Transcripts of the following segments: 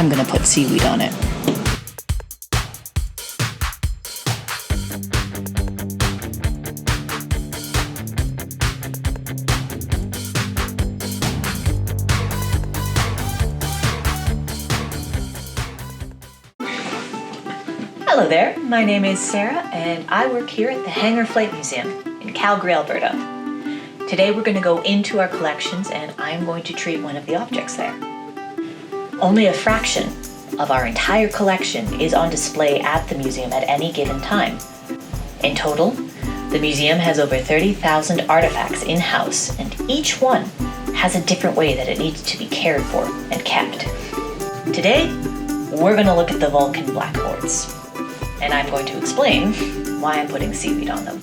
I'm going to put seaweed on it. Hello there, my name is Sara and I work here at the Hangar Flight Museum in Calgary, Alberta. Today we're going to go into our collections and I'm going to treat one of the objects there. Only a fraction of our entire collection is on display at the museum at any given time. In total, the museum has over 30,000 artifacts in-house and each one has a different way that it needs to be cared for and kept. Today, we're going to look at the Vulcan Blackboards. And I'm going to explain why I'm putting seaweed on them.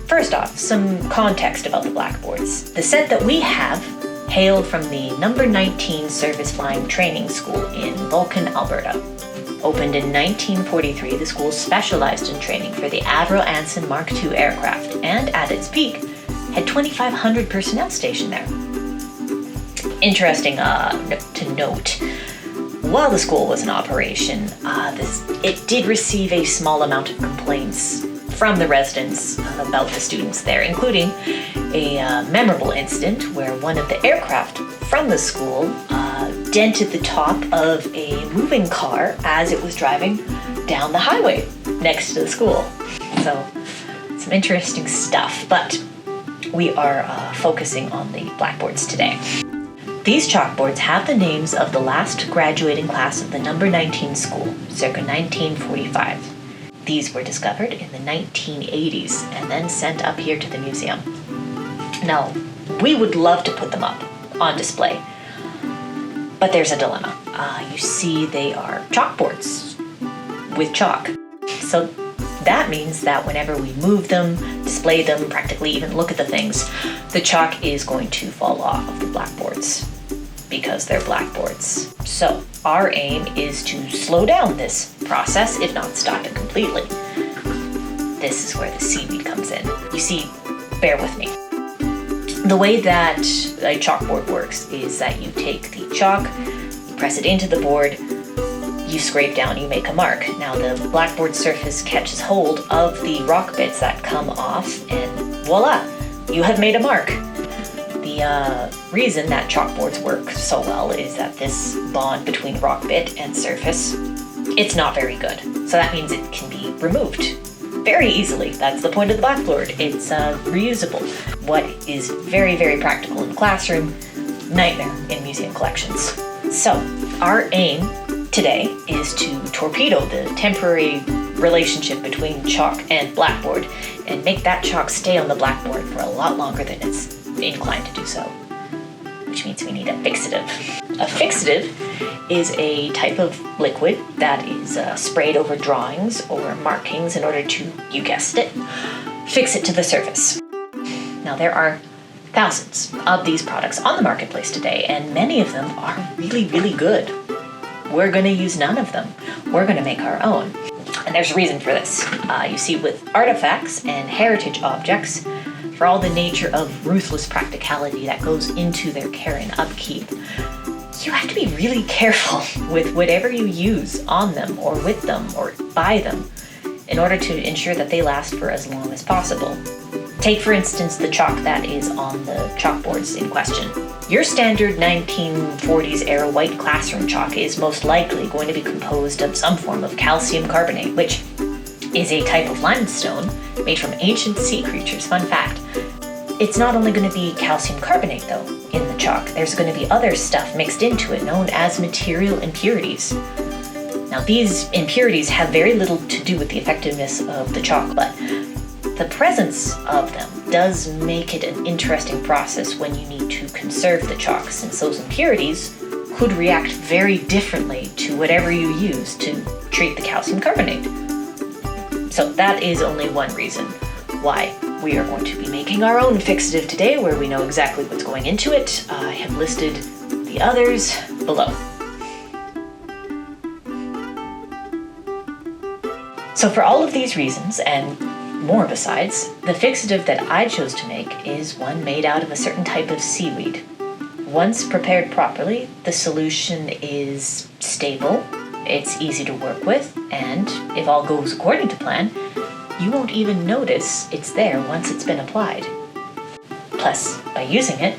First off, some context about the blackboards. The set that we have hailed from the number 19 Surface Flying Training School in Vulcan, Alberta. Opened in 1943, the school specialized in training for the Avro Anson Mark II aircraft and at its peak had 2,500 personnel stationed there. Interesting to note, while the school was in operation, it did receive a small amount of complaints from the residents about the students there, including a memorable incident where one of the aircraft from the school dented the top of a moving car as it was driving down the highway next to the school. So, some interesting stuff, but we are focusing on the blackboards today. These chalkboards have the names of the last graduating class of the number 19 school, circa 1945. These were discovered in the 1980s and then sent up here to the museum. Now, we would love to put them up on display, but there's a dilemma. You see, they are chalkboards with chalk. So that means that whenever we move them, display them, practically even look at the things, the chalk is going to fall off of the blackboards because they're blackboards. So our aim is to slow down this process, if not stop it completely. This is where the seaweed comes in. You see, bear with me. The way that a chalkboard works is that you take the chalk, you press it into the board, you scrape down, you make a mark. Now the blackboard surface catches hold of the rock bits that come off and voila, you have made a mark. The reason that chalkboards work so well is that this bond between rock bit and surface, it's not very good. So that means it can be removed very easily. That's the point of the blackboard. It's reusable. What is very, very practical in the classroom, nightmare in museum collections. So our aim today is to torpedo the temporary relationship between chalk and blackboard and make that chalk stay on the blackboard for a lot longer than it's inclined to do so, which means we need a fixative. A fixative is a type of liquid that is sprayed over drawings or markings in order to, you guessed it, fix it to the surface. Now there are thousands of these products on the marketplace today, and many of them are really, really good. We're going to use none of them. We're going to make our own. And there's a reason for this. You see, with artifacts and heritage objects, for all the nature of ruthless practicality that goes into their care and upkeep, you have to be really careful with whatever you use on them or with them or by them in order to ensure that they last for as long as possible. Take, for instance, the chalk that is on the chalkboards in question. Your standard 1940s era white classroom chalk is most likely going to be composed of some form of calcium carbonate, which is a type of limestone made from ancient sea creatures. Fun fact. It's not only going to be calcium carbonate, though, in the chalk. There's going to be other stuff mixed into it known as material impurities. Now, these impurities have very little to do with the effectiveness of the chalk, but the presence of them does make it an interesting process when you need to conserve the chalk, since those impurities could react very differently to whatever you use to treat the calcium carbonate. So that is only one reason why we are going to be making our own fixative today, where we know exactly what's going into it. I have listed the others below. So for all of these reasons, and More besides, the fixative that I chose to make is one made out of a certain type of seaweed. Once prepared properly, the solution is stable, it's easy to work with, and if all goes according to plan, you won't even notice it's there once it's been applied. Plus, by using it,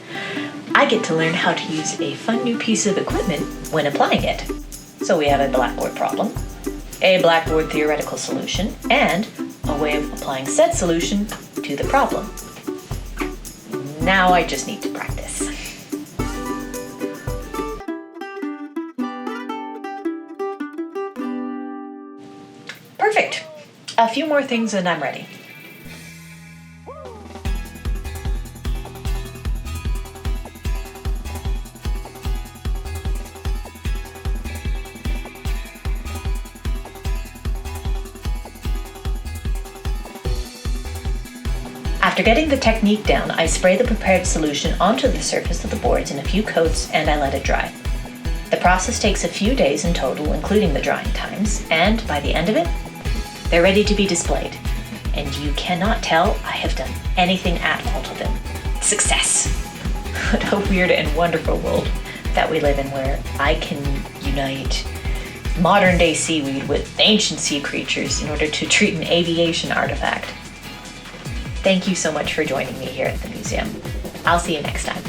I get to learn how to use a fun new piece of equipment when applying it. So we have a blackboard problem, a blackboard theoretical solution, and a way of applying said solution to the problem. Now I just need to practice. Perfect. A few more things and I'm ready. After getting the technique down, I spray the prepared solution onto the surface of the boards in a few coats and I let it dry. The process takes a few days in total, including the drying times, and by the end of it, they're ready to be displayed. And you cannot tell I have done anything at all to them. Success! What a weird and wonderful world that we live in, where I can unite modern day seaweed with ancient sea creatures in order to treat an aviation artifact. Thank you so much for joining me here at the museum. I'll see you next time.